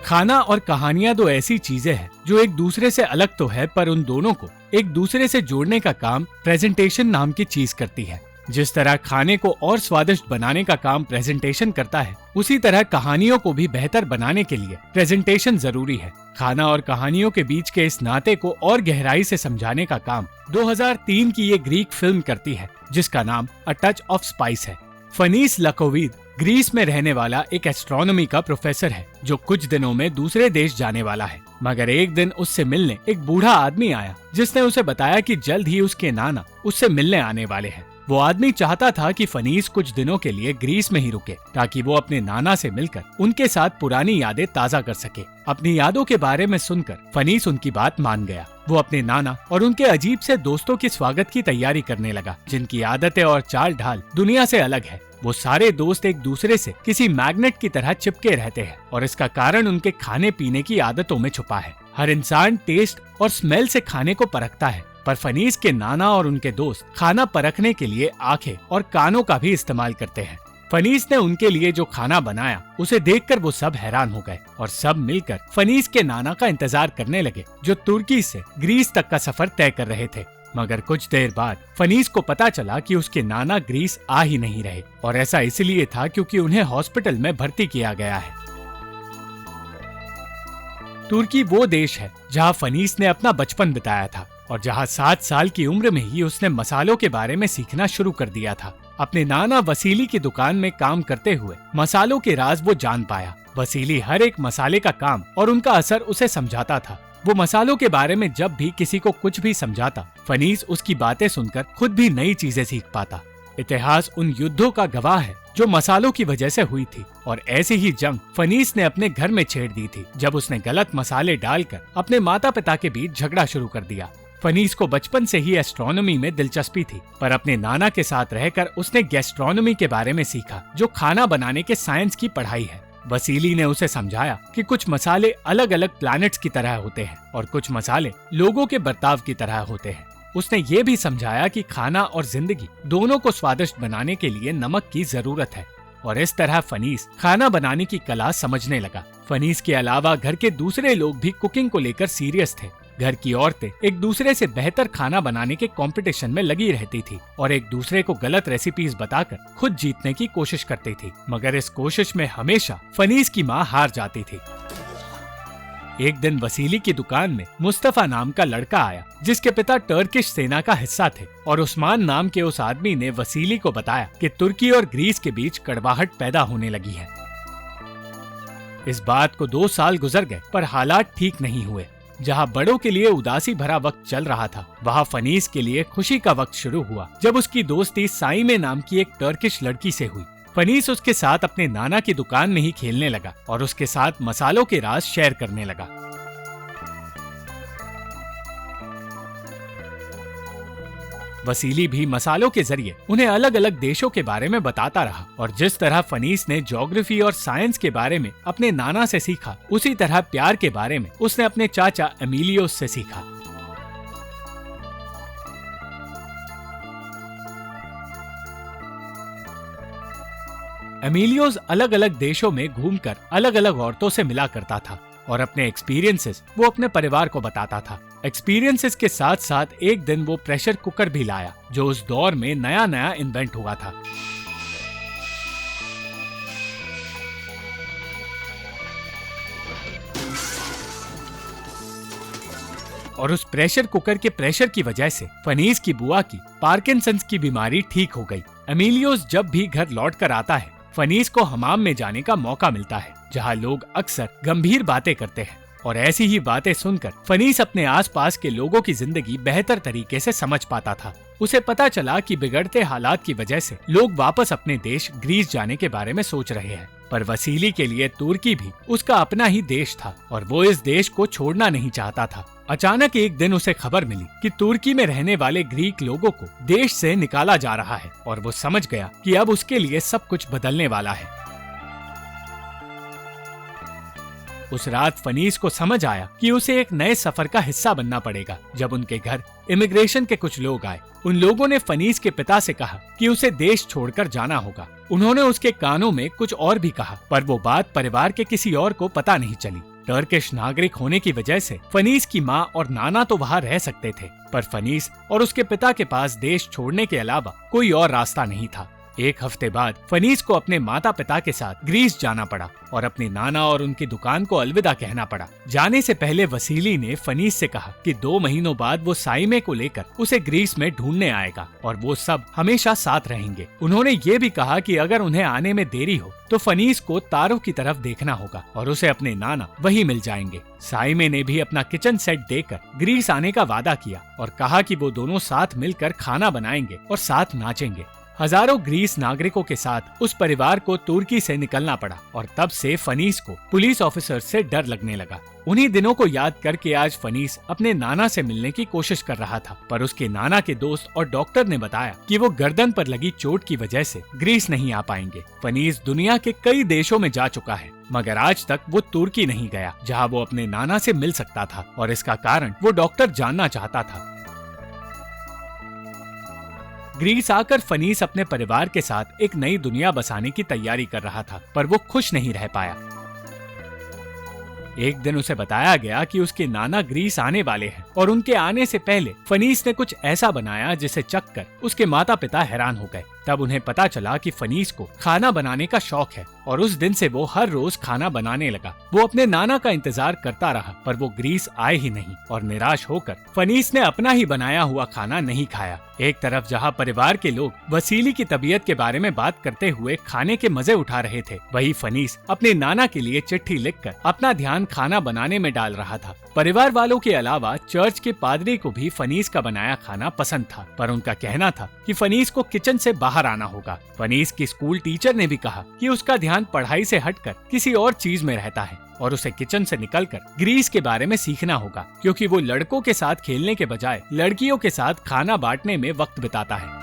खाना और कहानियां दो ऐसी चीजें हैं जो एक दूसरे से अलग तो है, पर उन दोनों को एक दूसरे से जोड़ने का काम प्रेजेंटेशन नाम की चीज करती है। जिस तरह खाने को और स्वादिष्ट बनाने का काम प्रेजेंटेशन करता है, उसी तरह कहानियों को भी बेहतर बनाने के लिए प्रेजेंटेशन जरूरी है। खाना और कहानियों के बीच के इस नाते को और गहराई से समझाने का काम 2003 की ये ग्रीक फिल्म करती है, जिसका नाम अ टच ऑफ स्पाइस है। फनीस लकोविद ग्रीस में रहने वाला एक एस्ट्रोनॉमी का प्रोफेसर है जो कुछ दिनों में दूसरे देश जाने वाला है। मगर एक दिन उससे मिलने एक बूढ़ा आदमी आया, जिसने उसे बताया कि जल्द ही उसके नाना उससे मिलने आने वाले हैं। वो आदमी चाहता था कि फनीस कुछ दिनों के लिए ग्रीस में ही रुके, ताकि वो अपने नाना से मिलकर उनके साथ पुरानी यादें ताज़ा कर सके। अपनी यादों के बारे में सुनकर फनीस उनकी बात मान गया। वो अपने नाना और उनके अजीब से दोस्तों के स्वागत की तैयारी करने लगा, जिनकी आदतें और चाल ढाल दुनिया से अलग है। वो सारे दोस्त एक दूसरे से किसी मैग्नेट की तरह चिपके रहते हैं, और इसका कारण उनके खाने पीने की आदतों में छुपा है। हर इंसान टेस्ट और स्मेल से खाने को परखता है, पर फनीस के नाना और उनके दोस्त खाना परखने के लिए आंखें और कानों का भी इस्तेमाल करते हैं। फनीस ने उनके लिए जो खाना बनाया, उसे देखकर वो सब हैरान हो गए और सब मिलकर फनीस के नाना का इंतजार करने लगे, जो तुर्की से ग्रीस तक का सफर तय कर रहे थे। मगर कुछ देर बाद फनीस को पता चला कि उसके नाना ग्रीस आ ही नहीं रहे, और ऐसा इसलिए था क्योंकि उन्हें हॉस्पिटल में भर्ती किया गया है। तुर्की वो देश है जहाँ फनीस ने अपना बचपन बिताया था, और जहाँ 7 साल की उम्र में ही उसने मसालों के बारे में सीखना शुरू कर दिया था। अपने नाना वसीली की दुकान में काम करते हुए मसालों के राज वो जान पाया। वसीली हर एक मसाले का काम और उनका असर उसे समझाता था। वो मसालों के बारे में जब भी किसी को कुछ भी समझाता, फनीस उसकी बातें सुनकर खुद भी नई चीजें सीख पाता। इतिहास उन युद्धों का गवाह है जो मसालों की वजह से हुई थी, और ऐसी ही जंग फनीस ने अपने घर में छेड़ दी थी, जब उसने गलत मसाले डालकर अपने माता पिता के बीच झगड़ा शुरू कर दिया। फनीस को बचपन से ही एस्ट्रोनॉमी में दिलचस्पी थी, पर अपने नाना के साथ रहकर उसने गैस्ट्रोनॉमी के बारे में सीखा, जो खाना बनाने के साइंस की पढ़ाई है। वसीली ने उसे समझाया कि कुछ मसाले अलग अलग प्लैनेट्स की तरह होते हैं और कुछ मसाले लोगों के बर्ताव की तरह होते हैं। उसने ये भी समझाया कि खाना और जिंदगी दोनों को स्वादिष्ट बनाने के लिए नमक की जरूरत है, और इस तरह फनीस खाना बनाने की कला समझने लगा। फनीस के अलावा घर के दूसरे लोग भी कुकिंग को लेकर सीरियस थे। घर की औरतें एक दूसरे से बेहतर खाना बनाने के कंपटीशन में लगी रहती थी और एक दूसरे को गलत रेसिपीज बताकर खुद जीतने की कोशिश करती थी, मगर इस कोशिश में हमेशा फनीस की माँ हार जाती थी। एक दिन वसीली की दुकान में मुस्तफा नाम का लड़का आया, जिसके पिता टर्किश सेना का हिस्सा थे, और उस्मान नाम के उस आदमी ने वसीली को बताया कि तुर्की और ग्रीस के बीच कड़वाहट पैदा होने लगी है। इस बात को 2 साल गुजर गए, पर हालात ठीक नहीं हुए। जहाँ बड़ों के लिए उदासी भरा वक्त चल रहा था, वहाँ फनीस के लिए खुशी का वक्त शुरू हुआ, जब उसकी दोस्ती साइमे नाम की एक टर्किश लड़की से हुई। फनीस उसके साथ अपने नाना की दुकान में ही खेलने लगा और उसके साथ मसालों के राज शेयर करने लगा। वसीली भी मसालों के जरिए उन्हें अलग अलग देशों के बारे में बताता रहा, और जिस तरह फनीस ने ज्योग्राफी और साइंस के बारे में अपने नाना से सीखा, उसी तरह प्यार के बारे में उसने अपने चाचा एमिलियोस से सीखा। एमिलियोस अलग अलग देशों में घूमकर अलग अलग औरतों से मिला करता था, और अपने एक्सपीरियंसेस वो अपने परिवार को बताता था। एक्सपीरियंसेस के साथ साथ एक दिन वो प्रेशर कुकर भी लाया, जो उस दौर में नया नया इन्वेंट हुआ था। और उस प्रेशर कुकर के प्रेशर की वजह से फनीस की बुआ की पार्किंसंस की बीमारी ठीक हो गई। एमिलियोस जब भी घर लौट कर आता है, फनीस को हमाम में जाने का मौका मिलता है, जहाँ लोग अक्सर गंभीर बातें करते हैं, और ऐसी ही बातें सुनकर फनीस अपने आसपास के लोगों की जिंदगी बेहतर तरीके से समझ पाता था। उसे पता चला कि बिगड़ते हालात की वजह से लोग वापस अपने देश ग्रीस जाने के बारे में सोच रहे हैं, पर वसीली के लिए तुर्की भी उसका अपना ही देश था और वो इस देश को छोड़ना नहीं चाहता था। अचानक एक दिन उसे खबर मिली कि तुर्की में रहने वाले ग्रीक लोगों को देश से निकाला जा रहा है, और वो समझ गया कि अब उसके लिए सब कुछ बदलने वाला है। उस रात फनीस को समझ आया कि उसे एक नए सफर का हिस्सा बनना पड़ेगा। जब उनके घर इमिग्रेशन के कुछ लोग आए, उन लोगों ने फनीस के पिता से कहा कि उसे देश छोड़कर जाना होगा। उन्होंने उसके कानों में कुछ और भी कहा, पर वो बात परिवार के किसी और को पता नहीं चली। टर्किश नागरिक होने की वजह से फनीस की माँ और नाना तो वहाँ रह सकते थे, पर फनीस और उसके पिता के पास देश छोड़ने के अलावा कोई और रास्ता नहीं था। एक हफ्ते बाद फनीस को अपने माता पिता के साथ ग्रीस जाना पड़ा और अपने नाना और उनकी दुकान को अलविदा कहना पड़ा। जाने से पहले वसीली ने फनीस से कहा कि 2 महीनों बाद वो साइमे को लेकर उसे ग्रीस में ढूंढने आएगा और वो सब हमेशा साथ रहेंगे। उन्होंने ये भी कहा कि अगर उन्हें आने में देरी हो तो फनीस को तारों की तरफ देखना होगा और उसे अपने नाना वही मिल जाएंगे। साइमे ने भी अपना किचन सेट देकर ग्रीस आने का वादा किया और कहा कि वो दोनों साथ मिलकर खाना बनाएंगे और साथ नाचेंगे। हजारों ग्रीस नागरिकों के साथ उस परिवार को तुर्की से निकलना पड़ा और तब से फनीस को पुलिस ऑफिसर से डर लगने लगा। उन्हीं दिनों को याद करके आज फनीस अपने नाना से मिलने की कोशिश कर रहा था, पर उसके नाना के दोस्त और डॉक्टर ने बताया कि वो गर्दन पर लगी चोट की वजह से ग्रीस नहीं आ पाएंगे। फनीस दुनिया के कई देशों में जा चुका है, मगर आज तक वो तुर्की नहीं गया जहाँ वो अपने नाना से मिल सकता था, और इसका कारण वो डॉक्टर जानना चाहता था। ग्रीस आकर फनीस अपने परिवार के साथ एक नई दुनिया बसाने की तैयारी कर रहा था, पर वो खुश नहीं रह पाया। एक दिन उसे बताया गया कि उसके नाना ग्रीस आने वाले हैं और उनके आने से पहले फनीस ने कुछ ऐसा बनाया जिसे चखकर उसके माता पिता हैरान हो गए। तब उन्हें पता चला कि फनीस को खाना बनाने का शौक है और उस दिन से वो हर रोज खाना बनाने लगा। वो अपने नाना का इंतजार करता रहा, पर वो ग्रीस आए ही नहीं और निराश होकर फनीस ने अपना ही बनाया हुआ खाना नहीं खाया। एक तरफ जहाँ परिवार के लोग वसीली की तबीयत के बारे में बात करते हुए खाने के मजे उठा रहे थे, वही फनीस अपने नाना के लिए चिट्ठी लिखकर अपना ध्यान खाना बनाने में डाल रहा था। परिवार वालों के अलावा चर्च के पादरी को भी फनीस का बनाया खाना पसंद था, पर उनका कहना था कि फनीस को किचन से बाहर आना होगा। फनीस की स्कूल टीचर ने भी कहा कि उसका ध्यान पढ़ाई से हटकर किसी और चीज में रहता है और उसे किचन से निकलकर ग्रीस के बारे में सीखना होगा, क्योंकि वो लड़कों के साथ खेलने के बजाय लड़कियों के साथ खाना बांटने में वक्त बिताता है।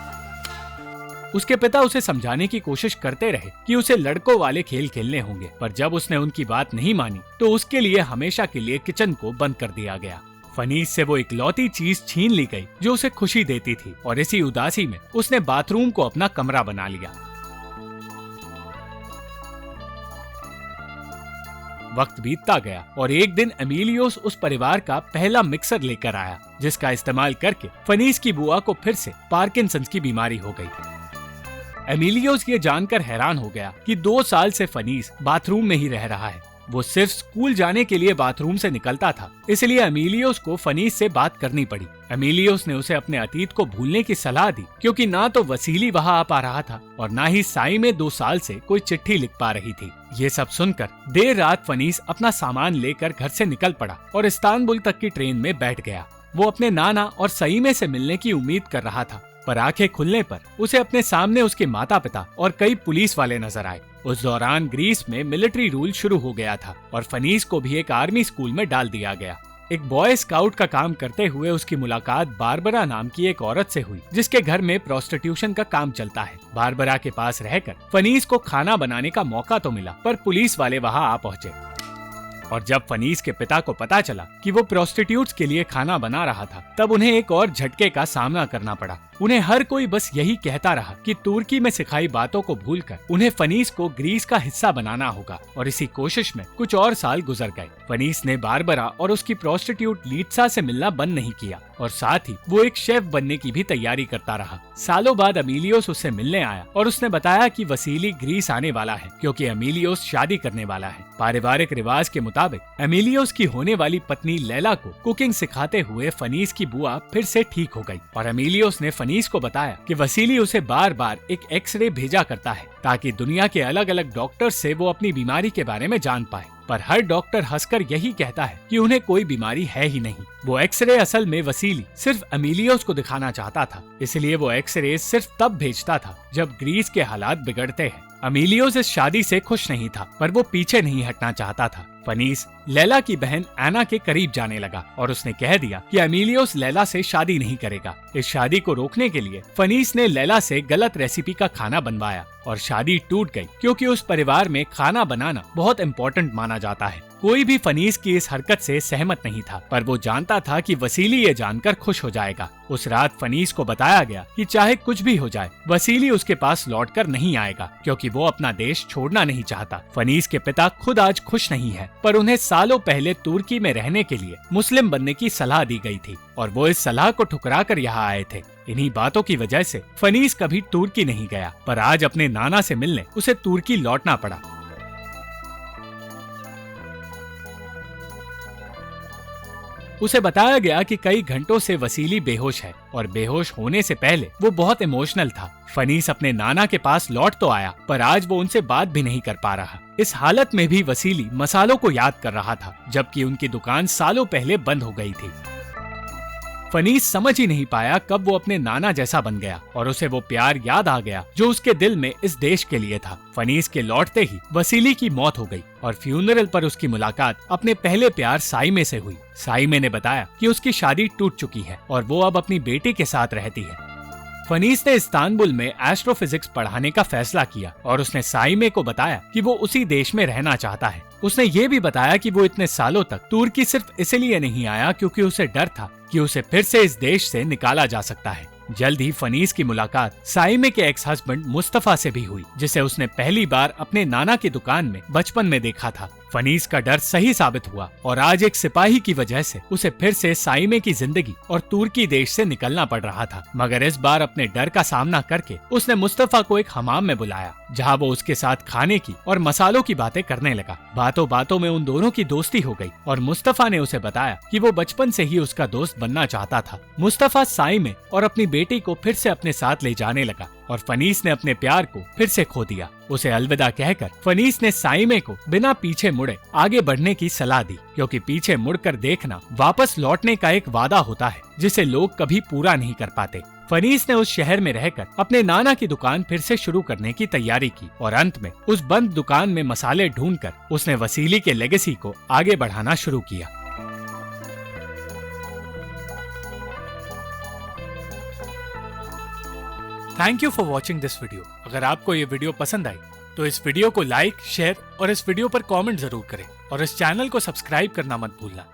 उसके पिता उसे समझाने की कोशिश करते रहे कि उसे लड़कों वाले खेल खेलने होंगे, पर जब उसने उनकी बात नहीं मानी तो उसके लिए हमेशा के लिए किचन को बंद कर दिया गया। फनीस से वो इकलौती चीज छीन ली गई जो उसे खुशी देती थी, और इसी उदासी में उसने बाथरूम को अपना कमरा बना लिया। वक्त बीतता गया और एक दिन एमिलियोस उस परिवार का पहला मिक्सर लेकर आया, जिसका इस्तेमाल करके फनीस की बुआ को फिर से पार्किंसंस की बीमारी हो गई। एमिलियोस ये जानकर हैरान हो गया कि 2 साल से फनीस बाथरूम में ही रह रहा है। वो सिर्फ स्कूल जाने के लिए बाथरूम से निकलता था, इसलिए एमिलियोस को फनीस से बात करनी पड़ी। एमिलियोस ने उसे अपने अतीत को भूलने की सलाह दी, क्योंकि ना तो वसीली वहाँ आ पा रहा था और ना ही साई में 2 साल से कोई चिट्ठी लिख पा रही थी। ये सब सुनकर देर रात फनीस अपना सामान लेकर घर से निकल पड़ा और इस्तांबुल तक की ट्रेन में बैठ गया। वो अपने नाना और सईमे से मिलने की उम्मीद कर रहा था, पर आंखें खुलने पर उसे अपने सामने उसके माता पिता और कई पुलिस वाले नजर आए। उस दौरान ग्रीस में मिलिट्री रूल शुरू हो गया था और फनीस को भी एक आर्मी स्कूल में डाल दिया गया। एक बॉय स्काउट का काम करते हुए उसकी मुलाकात बारबरा नाम की एक औरत से हुई, जिसके घर में प्रोस्टिट्यूशन का काम चलता है। बारबरा के पास रहकर फनीस को खाना बनाने का मौका तो मिला, पर पुलिस वाले वहाँ आ पहुँचे और जब फनीस के पिता को पता चला कि वो प्रोस्टिट्यूट्स के लिए खाना बना रहा था, तब उन्हें एक और झटके का सामना करना पड़ा। उन्हें हर कोई बस यही कहता रहा कि तुर्की में सिखाई बातों को भूलकर उन्हें फनीस को ग्रीस का हिस्सा बनाना होगा, और इसी कोशिश में कुछ और साल गुजर गए। फनीस ने बारबरा और उसकी प्रोस्टिट्यूट लीट्सा से मिलना बंद नहीं किया और साथ ही वो एक शेफ बनने की भी तैयारी करता रहा। सालों बाद एमिलियोस उससे मिलने आया और उसने बताया कि वसीली ग्रीस आने वाला है, क्योंकि एमिलियोस शादी करने वाला है। पारिवारिक रिवाज के मुताबिक एमिलियोस की होने वाली पत्नी लैला को कुकिंग सिखाते हुए फनीस की बुआ फिर से ठीक हो गई और एमिलियोस ने फनीस को बताया कि वसीली उसे बार बार एक एक्सरे भेजा करता है ताकि दुनिया के अलग अलग डॉक्टर से वो अपनी बीमारी के बारे में जान पाए, पर हर डॉक्टर हंसकर यही कहता है कि उन्हें कोई बीमारी है ही नहीं। वो एक्सरे असल में वसीली सिर्फ एमिलियोस को दिखाना चाहता था, इसलिए वो एक्सरे सिर्फ तब भेजता था जब ग्रीस के हालात बिगड़ते हैं। एमिलियोस इस शादी से खुश नहीं था, पर वो पीछे नहीं हटना चाहता था। फनीस लैला की बहन एना के करीब जाने लगा और उसने कह दिया कि एमिलियोस लैला से शादी नहीं करेगा। इस शादी को रोकने के लिए फनीस ने लैला से गलत रेसिपी का खाना बनवाया और शादी टूट गई, क्योंकि उस परिवार में खाना बनाना बहुत इम्पोर्टेंट माना जाता है। कोई भी फनीस की इस हरकत से सहमत नहीं था, पर वो जानता था कि वसीली ये जानकर खुश हो जाएगा। उस रात फनीस को बताया गया कि चाहे कुछ भी हो जाए, वसीली उसके पास लौटकर नहीं आएगा, क्योंकि वो अपना देश छोड़ना नहीं चाहता। फनीस के पिता खुद आज खुश नहीं है, पर उन्हें सालों पहले तुर्की में रहने के लिए मुस्लिम बनने की सलाह दी गई थी और वो इस सलाह को ठुकरा कर यहाँ आए थे। इन्हीं बातों की वजह से फनीस कभी तुर्की नहीं गया, पर आज अपने नाना से मिलने उसे तुर्की लौटना पड़ा। उसे बताया गया कि कई घंटों से वसीली बेहोश है और बेहोश होने से पहले वो बहुत इमोशनल था। फनीस अपने नाना के पास लौट तो आया, पर आज वो उनसे बात भी नहीं कर पा रहा। इस हालत में भी वसीली मसालों को याद कर रहा था, जबकि उनकी दुकान सालों पहले बंद हो गई थी। फनीस समझ ही नहीं पाया कब वो अपने नाना जैसा बन गया और उसे वो प्यार याद आ गया जो उसके दिल में इस देश के लिए था। फनीस के लौटते ही वसीली की मौत हो गई और फ्यूनरल पर उसकी मुलाकात अपने पहले प्यार साइमे से हुई। साइमे ने बताया कि उसकी शादी टूट चुकी है और वो अब अपनी बेटी के साथ रहती है। फनीस ने इस्तांबुल में एस्ट्रोफिजिक्स पढ़ाने का फैसला किया और उसने साइमे को बताया कि वो उसी देश में रहना चाहता है। उसने ये भी बताया कि वो इतने सालों तक तुर्की सिर्फ इसलिए नहीं आया क्योंकि उसे डर था कि उसे फिर से इस देश से निकाला जा सकता है। जल्द ही फनीस की मुलाकात साइमे के एक्स हस्बैंड मुस्तफा से भी हुई, जिसे उसने पहली बार अपने नाना की दुकान में बचपन में देखा था। फनीस का डर सही साबित हुआ और आज एक सिपाही की वजह से उसे फिर से साइमे की जिंदगी और तुर्की देश से निकलना पड़ रहा था। मगर इस बार अपने डर का सामना करके उसने मुस्तफा को एक हमाम में बुलाया, जहां वो उसके साथ खाने की और मसालों की बातें करने लगा। बातों बातों में उन दोनों की दोस्ती हो गई और मुस्तफा ने उसे बताया कि वो बचपन से ही उसका दोस्त बनना चाहता था। मुस्तफा साइमे और अपनी बेटी को फिर से अपने साथ ले जाने लगा और फनीस ने अपने प्यार को फिर से खो दिया। उसे अलविदा कहकर फनीस ने साइमे को बिना पीछे मुड़े आगे बढ़ने की सलाह दी, क्योंकि पीछे मुड़कर देखना वापस लौटने का एक वादा होता है जिसे लोग कभी पूरा नहीं कर पाते। फनीस ने उस शहर में रहकर अपने नाना की दुकान फिर से शुरू करने की तैयारी की और अंत में उस बंद दुकान में मसाले ढूंढकर उसने वसीली के लेगेसी को आगे बढ़ाना शुरू किया। Thank you for watching this video. अगर आपको ये वीडियो पसंद आई तो इस वीडियो को लाइक, शेयर और इस वीडियो पर कमेंट जरूर करें और इस चैनल को सब्सक्राइब करना मत भूलना।